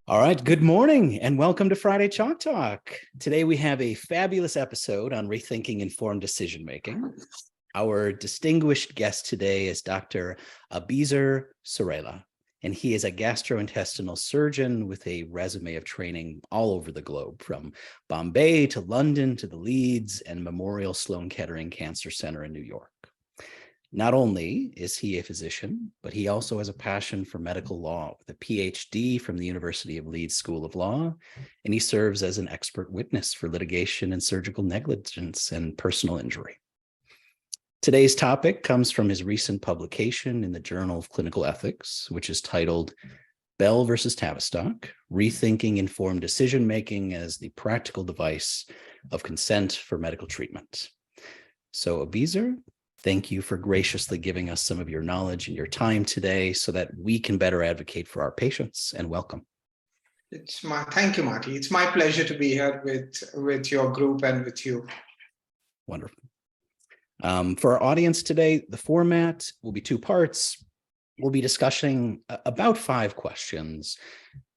All right, good morning and welcome to Friday Chalk Talk. Today we have a fabulous episode on rethinking informed decision-making. Our distinguished guest today is Dr. Mobazelak, and he is a gastrointestinal surgeon with a resume of training all over the globe, from Bombay to London to the Leeds and Memorial Sloan Kettering Cancer Center in New York. Not only is he a physician, but he also has a passion for medical law with a PhD from the University of Leeds School of Law, and he serves as an expert witness for litigation and surgical negligence and personal injury. Today's topic comes from his recent publication in the Journal of Clinical Ethics, which is titled Bell versus Tavistock, Rethinking Informed Decision-Making as the Practical Device of Consent for Medical Treatment. So Mobazelak, thank you for graciously giving us some of your knowledge and your time today so that we can better advocate for our patients, and welcome. Thank you, Marty. It's my pleasure to be here with your group and with you. Wonderful. For our audience today, the format will be two parts. We'll be discussing about 5 questions,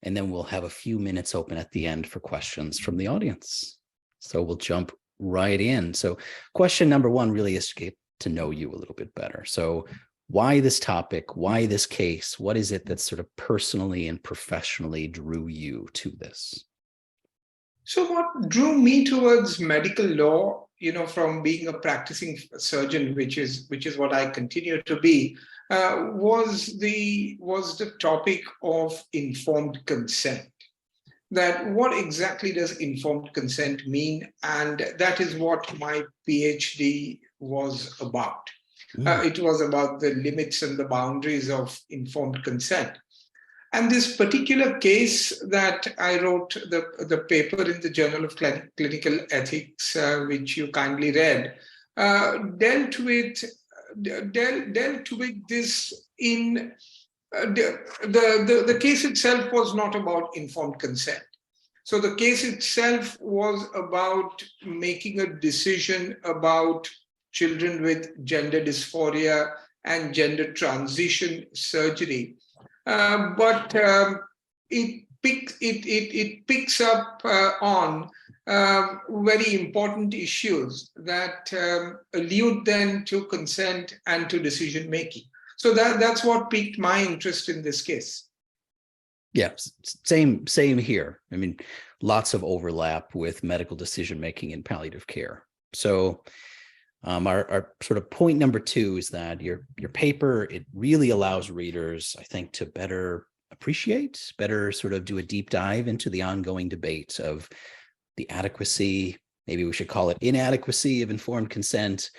and then we'll have a few minutes open at the end for questions from the audience. So we'll jump right in. So question number 1 really is to know you a little bit better. So why this topic? Why this case? What is it that sort of personally and professionally drew you to this? So what drew me towards medical law, from being a practicing surgeon, which is what I continue to be, was the topic of informed consent. That what exactly does informed consent mean? And that is what my PhD was about. It was about the limits and the boundaries of informed consent. And this particular case that I wrote, the paper in the Journal of Clinical Ethics, which you kindly read, dealt with this in the case itself was not about informed consent. So the case itself was about making a decision about children with gender dysphoria and gender transition surgery. But it picks up on very important issues that allude then to consent and to decision making. So that's what piqued my interest in this case. Yeah, same here. I mean, lots of overlap with medical decision making in palliative care. So our sort of point number 2 is that your paper, it really allows readers, I think, to better appreciate, better sort of do a deep dive into the ongoing debate of the adequacy, maybe we should call it inadequacy, of informed consent.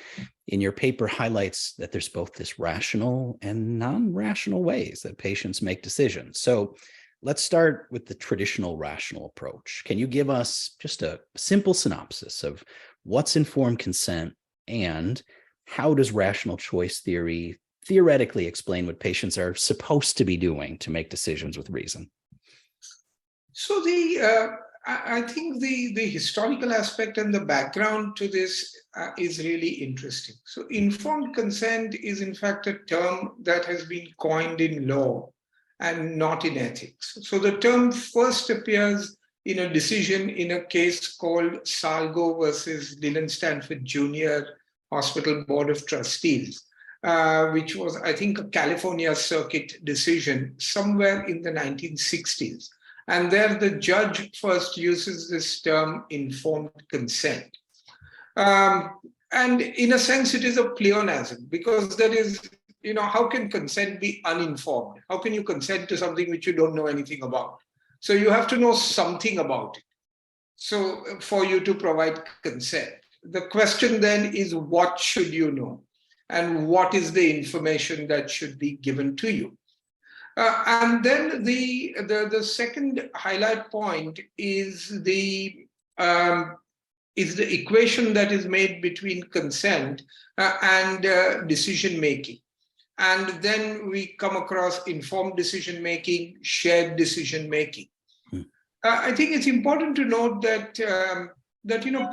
In your paper highlights that there's both this rational and non-rational ways that patients make decisions. So let's start with the traditional rational approach. Can you give us just a simple synopsis of what's informed consent and how does rational choice theory theoretically explain what patients are supposed to be doing to make decisions with reason? So I think the historical aspect and the background to this is really interesting. So informed consent is in fact a term that has been coined in law and not in ethics. So the term first appears in a decision in a case called Salgo versus Leland Stanford Jr. Hospital Board of Trustees, which was, I think, a California circuit decision somewhere in the 1960s. And there the judge first uses this term informed consent. And in a sense, it is a pleonasm because there is, how can consent be uninformed? How can you consent to something which you don't know anything about? So you have to know something about it. So for you to provide consent. The question then is, what should you know? And what is the information that should be given to you? And then the second highlight point is the equation that is made between consent and decision making. And then we come across informed decision making, shared decision making. I think it's important to note that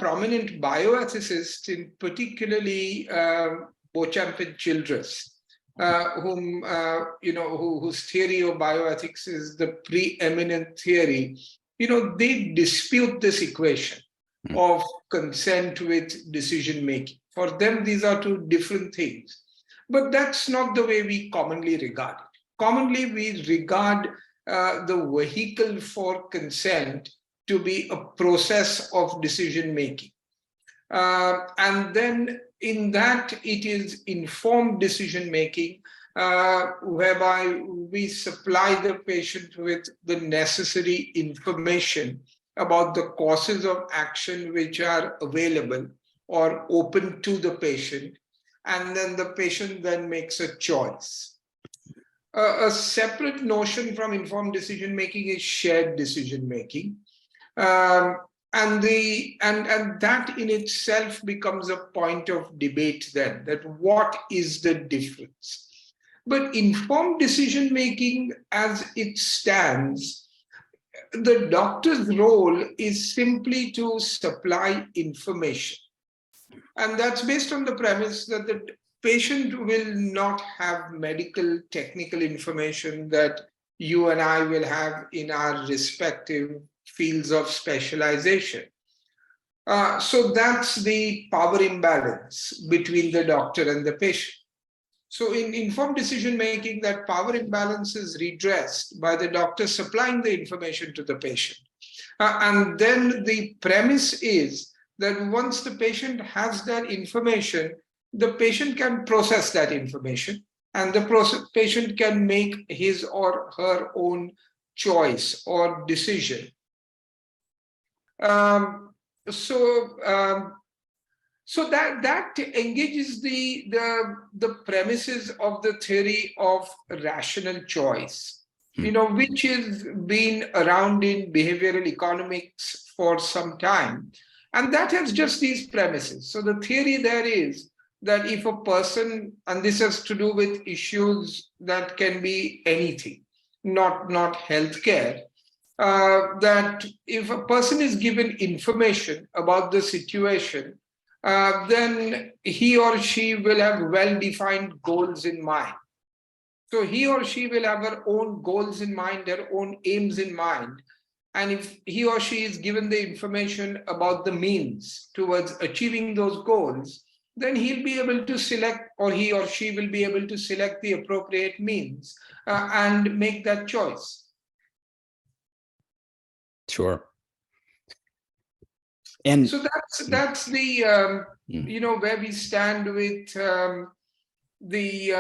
prominent bioethicists, in particularly Beauchamp and Childress, whose theory of bioethics is the preeminent theory, they dispute this equation of consent with decision making. For them, these are two different things. But that's not the way we commonly regard it. Commonly, we regard the vehicle for consent to be a process of decision making. And then in that, it is informed decision making, whereby we supply the patient with the necessary information about the courses of action which are available or open to the patient. And then the patient then makes a choice. A separate notion from informed decision making is shared decision making. And that in itself becomes a point of debate then, that what is the difference? But informed decision making as it stands, the doctor's role is simply to supply information. And that's based on the premise that the patient will not have medical technical information that you and I will have in our respective fields of specialization. So that's the power imbalance between the doctor and the patient. So in informed decision making, that power imbalance is redressed by the doctor supplying the information to the patient. And then the premise is that once the patient has that information, the patient can process that information, and the patient can make his or her own choice or decision. So that engages the premises of the theory of rational choice, which has been around in behavioral economics for some time. And that has just these premises. So the theory there is that if a person, and this has to do with issues that can be anything, not healthcare, that if a person is given information about the situation, then he or she will have well-defined goals in mind. So he or she will have her own goals in mind, their own aims in mind. And if he or she is given the information about the means towards achieving those goals, then he'll be able to select, or he or she will be able to select the appropriate means and make that choice. Sure. And so that's the where we stand with the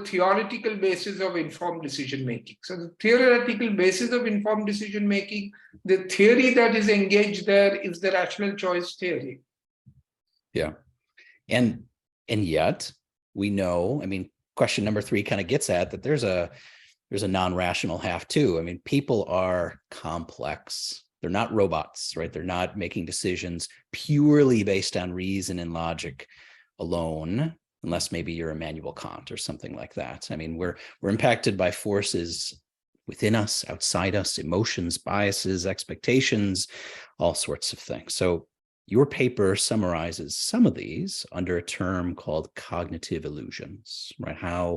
theoretical basis of informed decision making. So the theoretical basis of informed decision making, the theory that is engaged there is the rational choice theory. Yeah. And yet we know, I mean, question number 3 kind of gets at that there's a non-rational half too. I mean, people are complex. They're not robots, right? They're not making decisions purely based on reason and logic alone, unless maybe you're Immanuel Kant or something like that. I mean, we're impacted by forces within us, outside us, emotions, biases, expectations, all sorts of things. So your paper summarizes some of these under a term called cognitive illusions, right? How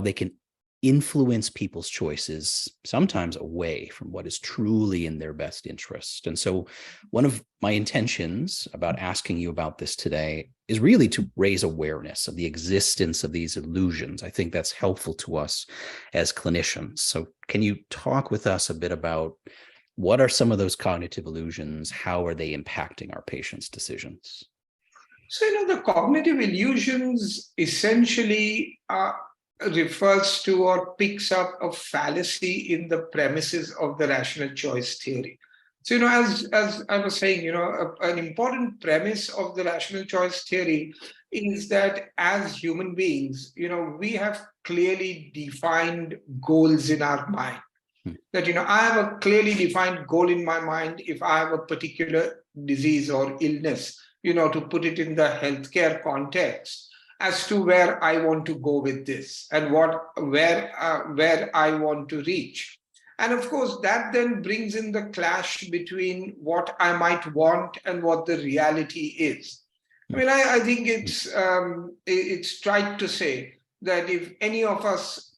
they can influence people's choices, sometimes away from what is truly in their best interest. And so one of my intentions about asking you about this today is really to raise awareness of the existence of these illusions. I think that's helpful to us as clinicians. So can you talk with us a bit about what are some of those cognitive illusions? How are they impacting our patients' decisions? So, the cognitive illusions essentially refers to or picks up a fallacy in the premises of the rational choice theory. So, as I was saying, an important premise of the rational choice theory is that as human beings, we have clearly defined goals in our mind. That, I have a clearly defined goal in my mind if I have a particular disease or illness, to put it in the healthcare context, as to where I want to go with this and where I want to reach. And of course, that then brings in the clash between what I might want and what the reality is. I mean, I think it's right to say that if any of us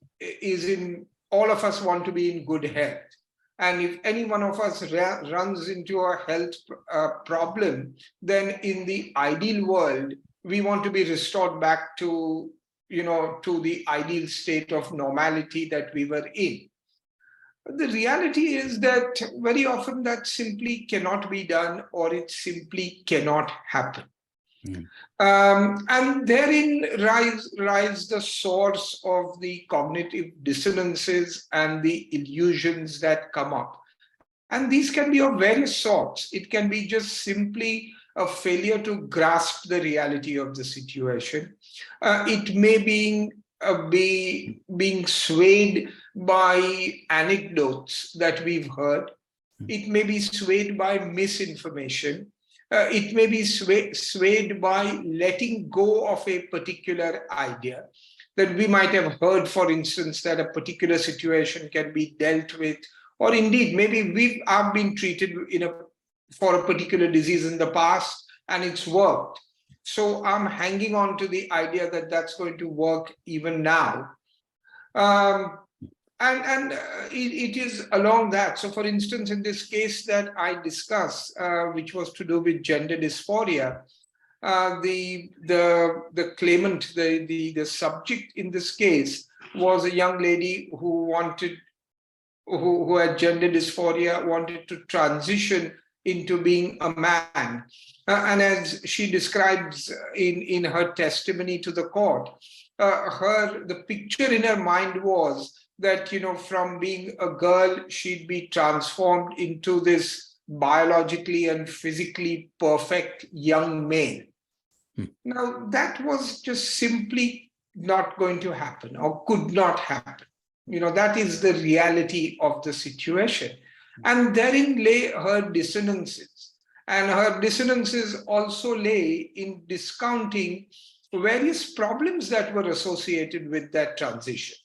all of us want to be in good health. And if any one of us runs into a health problem, then in the ideal world, we want to be restored back to, to the ideal state of normality that we were in. But the reality is that very often that simply cannot be done, or it simply cannot happen. And therein lies the source of the cognitive dissonances and the illusions that come up. And these can be of various sorts. It can be just simply a failure to grasp the reality of the situation. It may be being swayed by anecdotes that we've heard. It may be swayed by misinformation. It may be swayed by letting go of a particular idea that we might have heard, for instance, that a particular situation can be dealt with, or indeed, maybe we have been treated for a particular disease in the past and it's worked. So I'm hanging on to the idea that that's going to work even now. It is along that. So, for instance, in this case that I discussed, which was to do with gender dysphoria, the claimant, the subject in this case was a young lady who had gender dysphoria, wanted to transition into being a man. And as she describes in her testimony to the court, the picture in her mind was that, from being a girl, she'd be transformed into this biologically and physically perfect young male. Now, that was just simply not going to happen, or could not happen. That is the reality of the situation. And therein lay her dissonances. And her dissonances also lay in discounting various problems that were associated with that transition.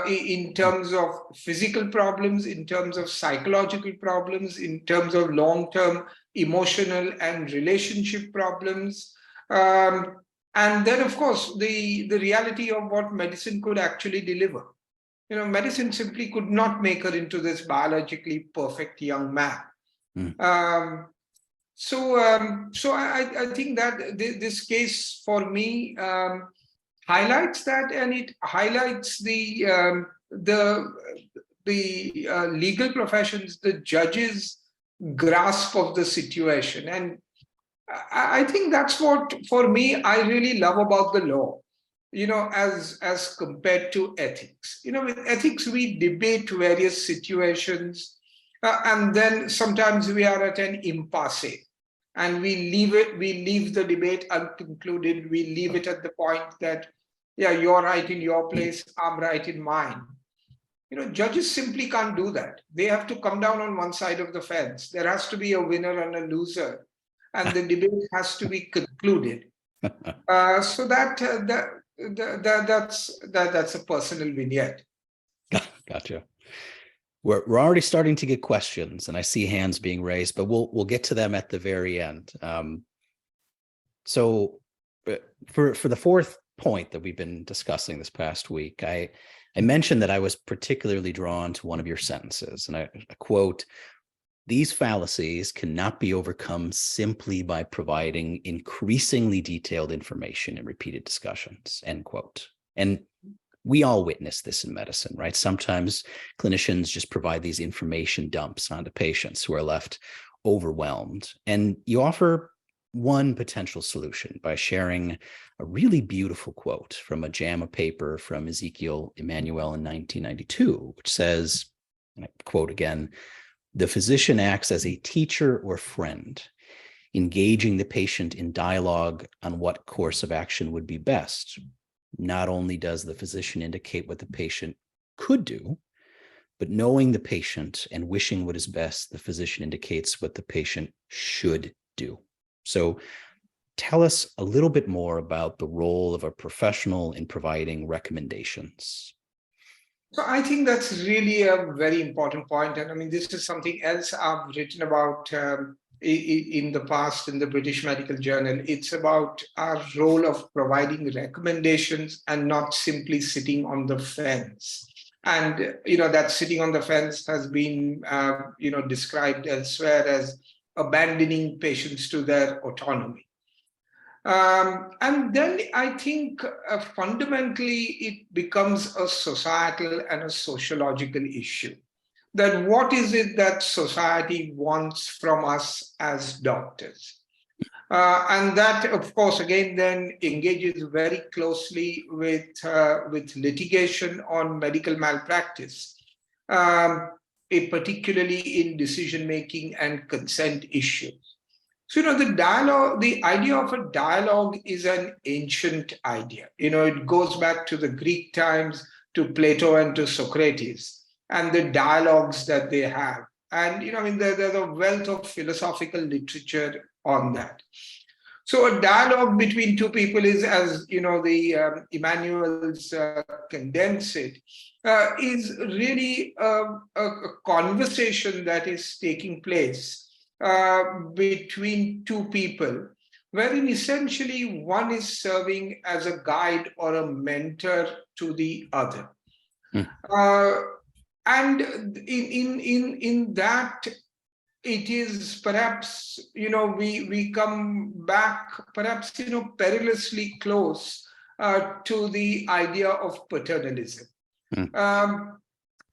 In terms of physical problems, in terms of psychological problems, in terms of long-term emotional and relationship problems. And then, of course, the reality of what medicine could actually deliver. Medicine simply could not make her into this biologically perfect young man. So I think that this case for me highlights that, and it highlights the legal professions, the judges' grasp of the situation. And I think that's what, for me, I really love about the law, as compared to ethics. With ethics, we debate various situations, and then sometimes we are at an impasse. And we leave the debate unconcluded. We leave it at the point that, yeah, you're right in your place, I'm right in mine. Judges simply can't do that. They have to come down on one side of the fence. There has to be a winner and a loser, and the debate has to be concluded. So that's a personal vignette. Gotcha. We're already starting to get questions, and I see hands being raised, but we'll get to them at the very end. So for the fourth point that we've been discussing this past week, I mentioned that I was particularly drawn to one of your sentences, and I quote, "These fallacies cannot be overcome simply by providing increasingly detailed information in repeated discussions," end quote. And we all witness this in medicine, right? Sometimes clinicians just provide these information dumps onto patients who are left overwhelmed. And you offer one potential solution by sharing a really beautiful quote from a JAMA paper from Ezekiel Emanuel in 1992, which says, and I quote again, "The physician acts as a teacher or friend, engaging the patient in dialogue on what course of action would be best. Not only does the physician indicate what the patient could do, but knowing the patient and wishing what is best, the physician indicates what the patient should do." So tell us a little bit more about the role of a professional in providing recommendations. So I think that's really a very important point. And I mean, this is something else I've written about in the past in the British Medical Journal. It's about our role of providing recommendations and not simply sitting on the fence. And that sitting on the fence has been described elsewhere as abandoning patients to their autonomy. And then I think fundamentally it becomes a societal and a sociological issue. That what is it that society wants from us as doctors? And that, of course, again, then engages very closely with litigation on medical malpractice, particularly in decision-making and consent issues. So, the idea of a dialogue is an ancient idea. It goes back to the Greek times, to Plato and to Socrates, and the dialogues that they have. And, there's a wealth of philosophical literature on that. So a dialogue between two people is, as, the Emmanuel's condense it, is really a conversation that is taking place between two people, wherein essentially one is serving as a guide or a mentor to the other. And in that, it is perhaps, we come back perhaps, perilously close to the idea of paternalism.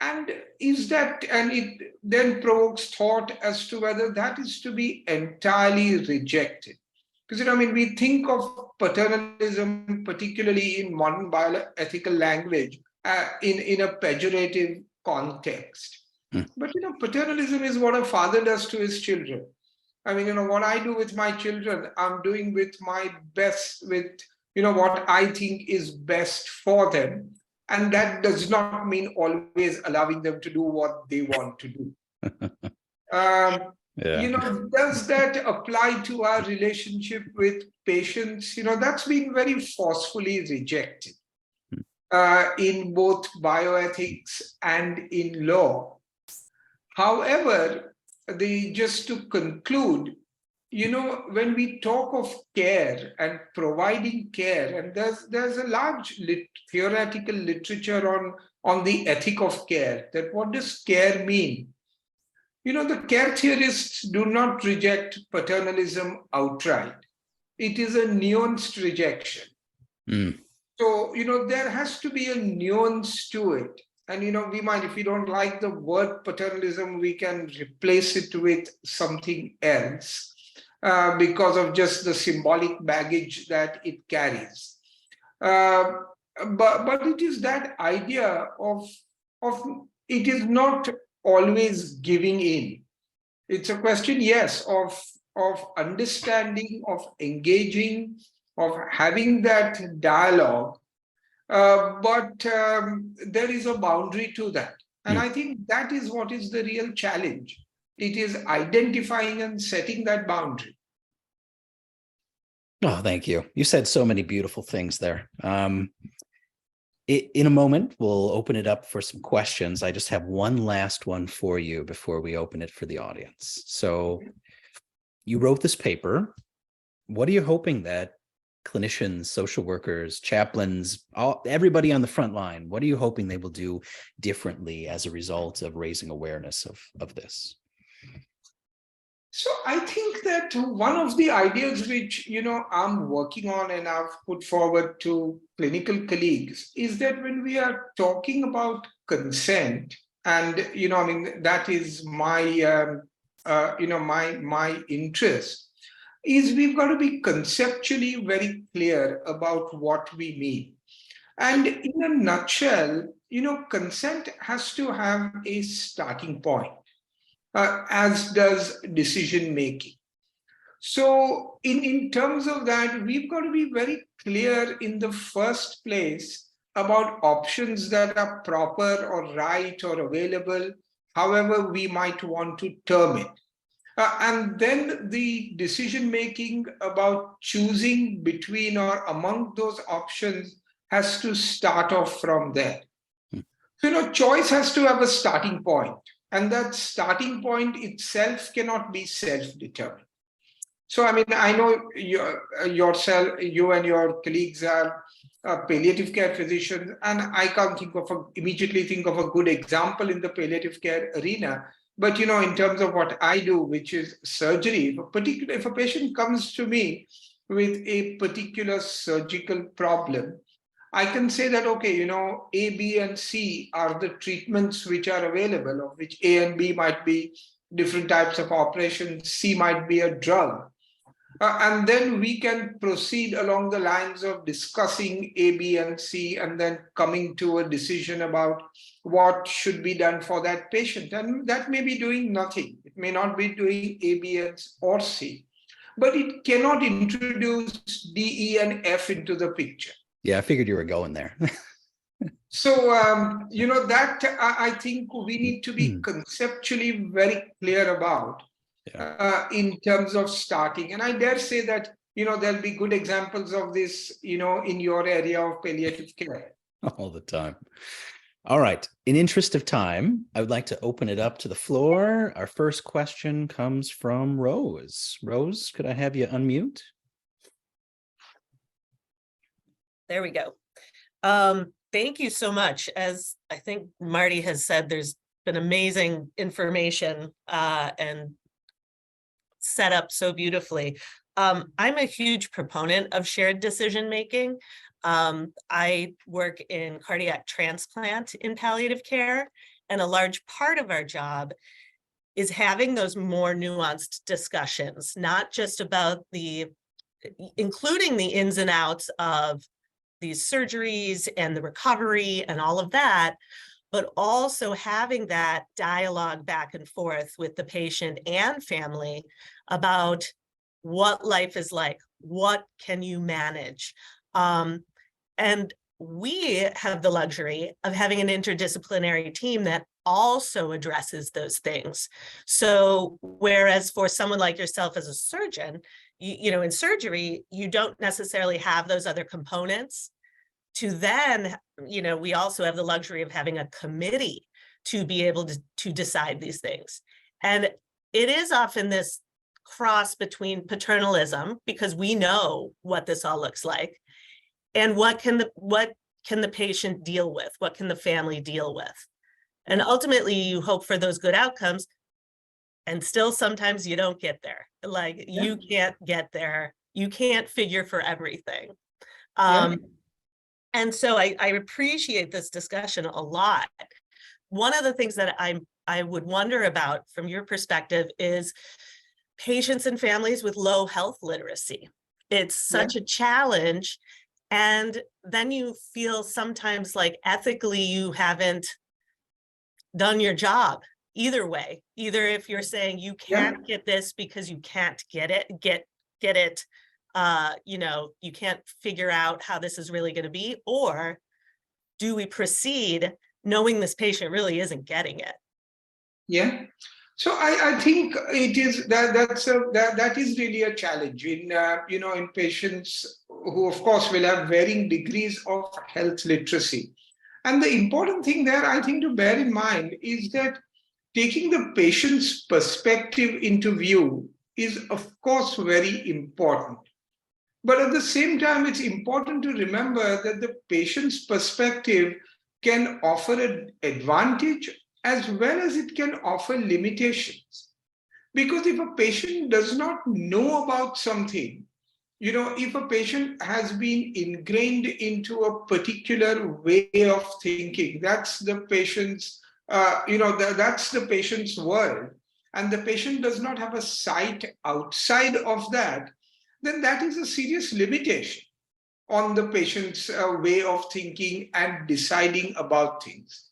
And it then provokes thought as to whether that is to be entirely rejected. Because, we think of paternalism, particularly in modern bioethical language, in a pejorative context. But, paternalism is what a father does to his children. What I do with my children, I'm doing with my best, with, what I think is best for them. And that does not mean always allowing them to do what they want to do. Does that apply to our relationship with patients? That's been very forcefully rejected in both bioethics and in law. However, just to conclude, when we talk of care and providing care, and there's a large theoretical literature on the ethic of care, that what does care mean? The care theorists do not reject paternalism outright. It is a nuanced rejection. So, there has to be a nuance to it. And, we might, if we don't like the word paternalism, we can replace it with something else because of just the symbolic baggage that it carries. But it is that idea of it is not always giving in. It's a question, yes, of understanding, of engaging, of having that dialogue. But there is a boundary to that. And I think that is what is the real challenge. It is identifying and setting that boundary. Oh, thank you. You said so many beautiful things there. In a moment, we'll open it up for some questions. I just have one last one for you before we open it for the audience. So you wrote this paper. What are you hoping that clinicians, social workers, chaplains, everybody on the front line, what are you hoping they will do differently as a result of raising awareness of this? So I think that one of the ideas which, I'm working on and I've put forward to clinical colleagues is that when we are talking about consent, and, that is my, my interest, is we've got to be conceptually very clear about what we mean. And in a nutshell, consent has to have a starting point, as does decision-making. So in terms of that, we've got to be very clear in the first place about options that are proper or right or available, however we might want to term it. And then the decision-making about choosing between or among those options has to start off from there. So, choice has to have a starting point. and that starting point itself cannot be self-determined. So, I mean, I know yourself, you and your colleagues are palliative care physicians, and I can't immediately think of a good example in the palliative care arena. But, in terms of what I do, which is surgery, if a patient comes to me with a particular surgical problem, I can say that, okay, A, B, and C are the treatments which are available, of which A and B might be different types of operations, C might be a drug. And then we can proceed along the lines of discussing A, B, and C, and then coming to a decision about what should be done for that patient. And that may be doing nothing. It may not be doing A, B, or C, but it cannot introduce D, E, and F into the picture. Yeah, I figured you were going there. So, that I think we need to be conceptually very clear about. Yeah. In terms of starting. And I dare say that, there'll be good examples of this, in your area of palliative care. All the time. All right. In interest of time, I would like to open it up to the floor. Our first question comes from Rose. Rose, could I have you unmute? There we go. Thank you so much. As I think Marty has said, there's been amazing information and set up so beautifully. I'm a huge proponent of shared decision making. I work in cardiac transplant in palliative care, and a large part of our job is having those more nuanced discussions, not just about including the ins and outs of these surgeries and the recovery and all of that, but also having that dialogue back and forth with the patient and family about what life is like, what can you manage? And we have the luxury of having an interdisciplinary team that also addresses those things. So whereas for someone like yourself as a surgeon, in surgery, you don't necessarily have those other components. To then, we also have the luxury of having a committee to be able to decide these things. And it is often this cross between paternalism, because we know what this all looks like, and what can the patient deal with? What can the family deal with? And ultimately, you hope for those good outcomes, and still sometimes you don't get there. Like, yeah. You can't get there. You can't figure for everything. Yeah. And so I appreciate this discussion a lot. One of the things that I would wonder about from your perspective is patients and families with low health literacy. It's such a challenge. And then you feel sometimes like ethically you haven't done your job either way. Either if you're saying you can't get this because you can't get it, you can't figure out how this is really going to be, or do we proceed knowing this patient really isn't getting it? Yeah. So I think it is that is really a challenge in patients who of course will have varying degrees of health literacy. And the important thing there, I think, to bear in mind is that taking the patient's perspective into view is of course very important. But at the same time, it's important to remember that the patient's perspective can offer an advantage as well as it can offer limitations. Because if a patient does not know about something, if a patient has been ingrained into a particular way of thinking, that's the patient's, that's the patient's world, and the patient does not have a sight outside of that, then that is a serious limitation on the patient's way of thinking and deciding about things.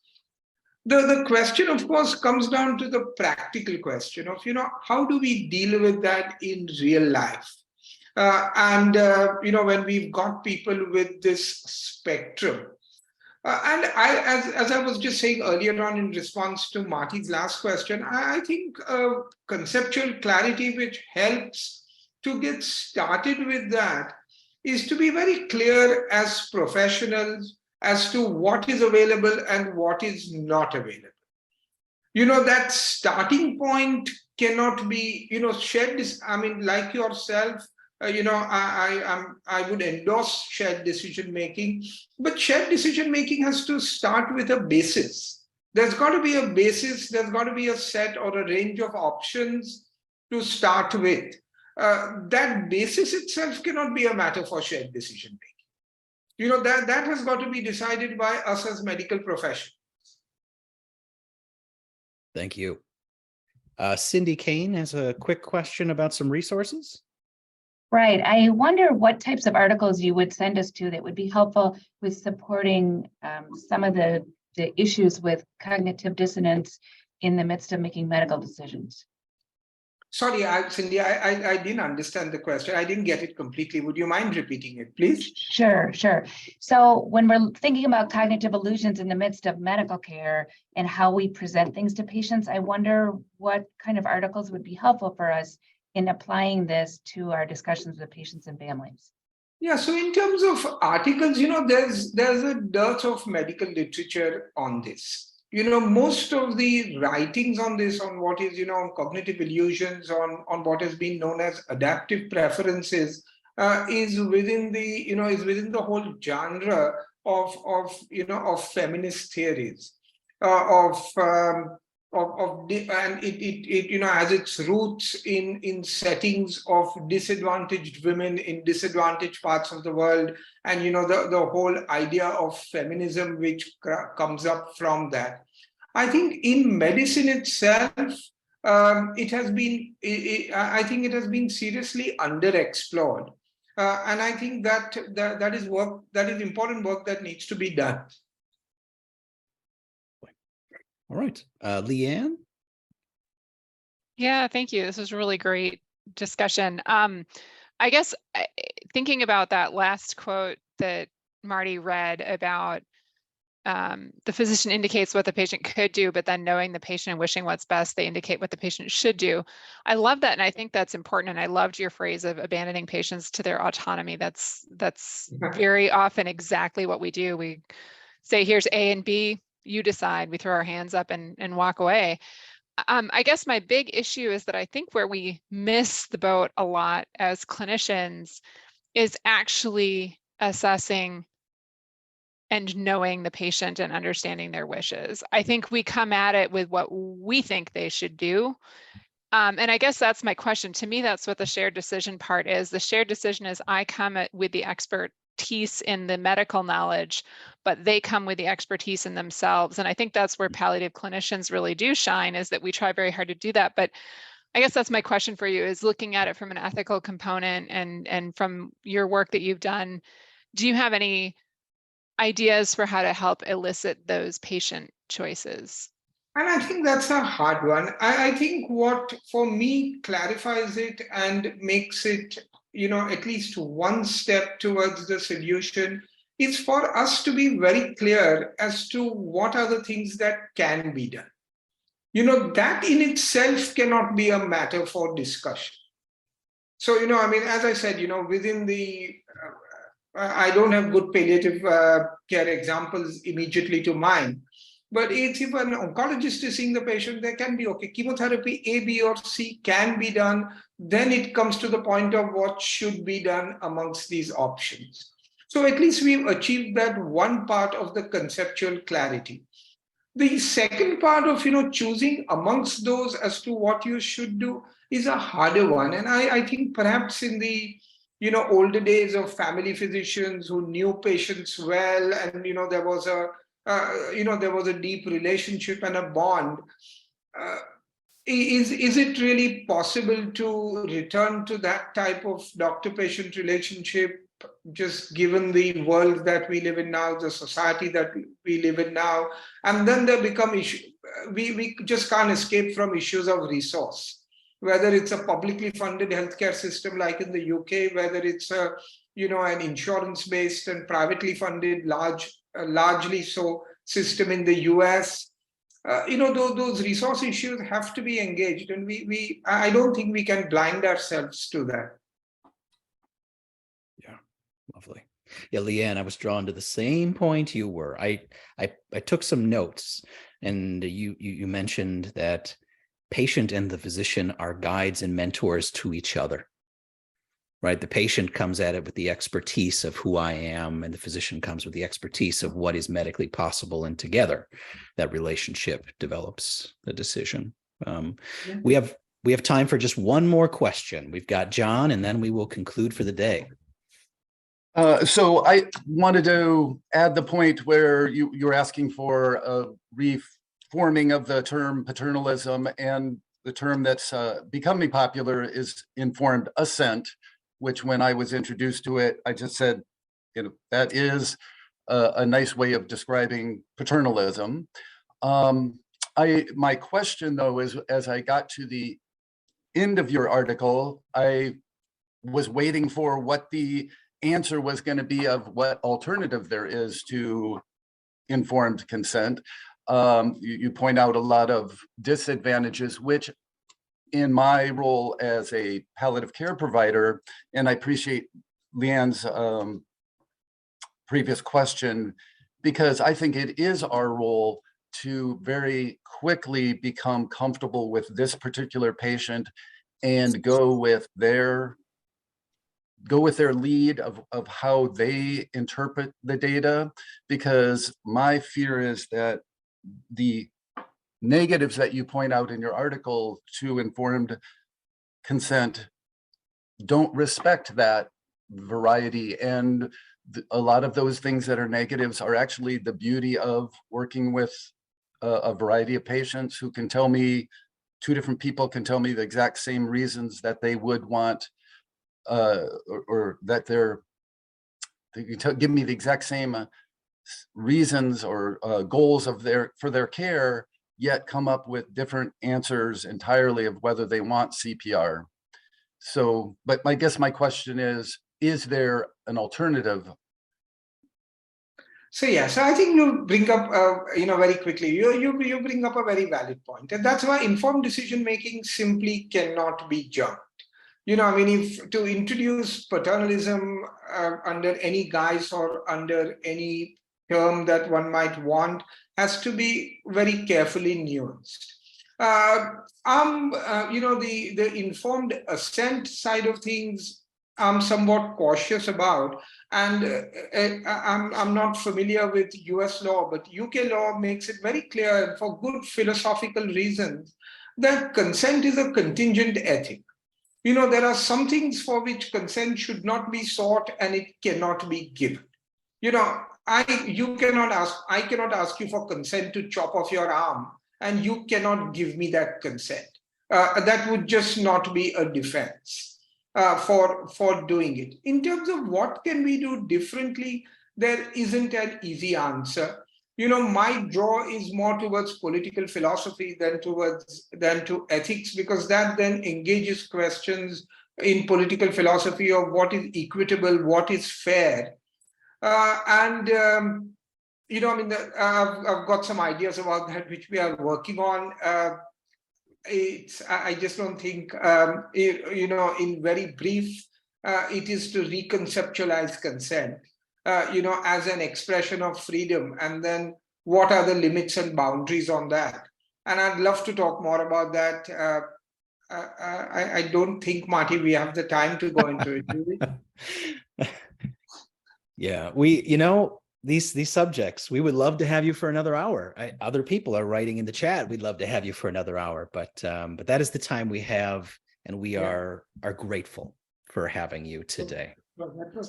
The question, of course, comes down to the practical question of, how do we deal with that in real life? When we've got people with this spectrum. And as I was just saying earlier on in response to Marty's last question, I think conceptual clarity which helps to get started with that is to be very clear as professionals as to what is available and what is not available. That starting point cannot be, shared. I mean, like yourself, I would endorse shared decision making, but shared decision making has to start with a basis. There's got to be a basis. There's got to be a set or a range of options to start with. That basis itself cannot be a matter for shared decision making. That has got to be decided by us as medical professionals. Thank you. Cindy Kane has a quick question about some resources. Right. I wonder what types of articles you would send us to that would be helpful with supporting some of the issues with cognitive dissonance in the midst of making medical decisions. Sorry, Cindy, I didn't understand the question. I didn't get it completely. Would you mind repeating it, please? Sure. So when we're thinking about cognitive illusions in the midst of medical care and how we present things to patients, I wonder what kind of articles would be helpful for us in applying this to our discussions with patients and families. Yeah, so in terms of articles, there's a dearth of medical literature on this. Most of the writings on this, on what is, on cognitive illusions, on what has been known as adaptive preferences, is within the whole genre of feminist theories, and it has its roots in settings of disadvantaged women in disadvantaged parts of the world, and the whole idea of feminism which comes up from that. I think in medicine itself, it has been seriously underexplored, and I think that is important work that needs to be done. All right, Leanne? Yeah, thank you. This was a really great discussion. I guess thinking about that last quote that Marty read about the physician indicates what the patient could do, but then knowing the patient and wishing what's best, they indicate what the patient should do. I love that, and I think that's important. And I loved your phrase of abandoning patients to their autonomy. That's very often exactly what we do. We say, here's A and B, you decide. We throw our hands up and walk away. I guess my big issue is that I think where we miss the boat a lot as clinicians is actually assessing and knowing the patient and understanding their wishes. I think we come at it with what we think they should do. And I guess that's my question. To me, that's what the shared decision part is. The shared decision is I come with the expertise in the medical knowledge, but they come with the expertise in themselves. And I think that's where palliative clinicians really do shine, is that we try very hard to do that. But I guess that's my question for you, is looking at it from an ethical component and from your work that you've done, do you have any ideas for how to help elicit those patient choices? And I think that's a hard one. I think what, for me, clarifies it and makes it, at least one step towards the solution is for us to be very clear as to what are the things that can be done. That in itself cannot be a matter for discussion. So, as I said, within the, I don't have good palliative care examples immediately to mind. But if an oncologist is seeing the patient, there can be, chemotherapy A, B, or C can be done. Then it comes to the point of what should be done amongst these options. So at least we've achieved that one part of the conceptual clarity. The second part of, choosing amongst those as to what you should do is a harder one. And I think perhaps in the, older days of family physicians who knew patients well, and, there was a deep relationship and a bond. Is it really possible to return to that type of doctor-patient relationship, just given the world that we live in now, the society that we live in now? And then there become issues. We just can't escape from issues of resource, whether it's a publicly funded healthcare system like in the UK, whether it's an insurance-based and privately funded largely so system in the US. Those resource issues have to be engaged, and I don't think we can blind ourselves to that. Yeah, lovely. Yeah, Leanne, I was drawn to the same point you were. I took some notes, And you mentioned that patient and the physician are guides and mentors to each other, right? The patient comes at it with the expertise of who I am, and the physician comes with the expertise of what is medically possible, and together that relationship develops the decision. We have time for just one more question. We've got John, and then we will conclude for the day. So I wanted to add the point where you're asking for a reforming of the term paternalism, and the term that's becoming popular is informed assent, which when I was introduced to it, I just said, that is a nice way of describing paternalism. My question though is, as I got to the end of your article, I was waiting for what the answer was going to be of what alternative there is to informed consent. You point out a lot of disadvantages, which in my role as a palliative care provider, and I appreciate Leanne's previous question, because I think it is our role to very quickly become comfortable with this particular patient and go with their lead of how they interpret the data, because my fear is that the negatives that you point out in your article to informed consent don't respect that variety, and a lot of those things that are negatives are actually the beauty of working with a variety of patients who can tell me, two different people can tell me the exact same reasons that they would want or that they can give me the exact same reasons or goals of for their care, yet come up with different answers entirely of whether they want CPR. So, but I guess my question is there an alternative? So yeah, so I think you bring up, very quickly, you bring up a very valid point, and that's why informed decision making simply cannot be jumped. If to introduce paternalism under any guise or under any term that one might want has to be very carefully nuanced. The informed assent side of things, I'm somewhat cautious about, and I'm not familiar with US law, but UK law makes it very clear, for good philosophical reasons, that consent is a contingent ethic. There are some things for which consent should not be sought and it cannot be given. I cannot ask you for consent to chop off your arm, and you cannot give me that consent. That would just not be a defense for doing it. In terms of what can we do differently, there isn't an easy answer. My draw is more towards political philosophy than to ethics, because that then engages questions in political philosophy of what is equitable, what is fair. I've got some ideas about that which we are working on. I just don't think, in very brief, it is to reconceptualize consent, as an expression of freedom, and then what are the limits and boundaries on that. And I'd love to talk more about that. I don't think, Marty, we have the time to go into it, do we? Yeah, these subjects, we would love to have you for another hour. Other people are writing in the chat, we'd love to have you for another hour, but that is the time we have, and we are grateful for having you today.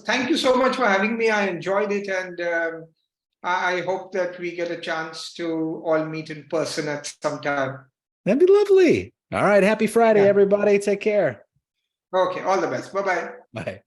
Thank you so much for having me. I enjoyed it, and I hope that we get a chance to all meet in person at some time. That'd be lovely. All right, happy Friday, everybody. Take care. Okay, all the best. Bye-bye. Bye.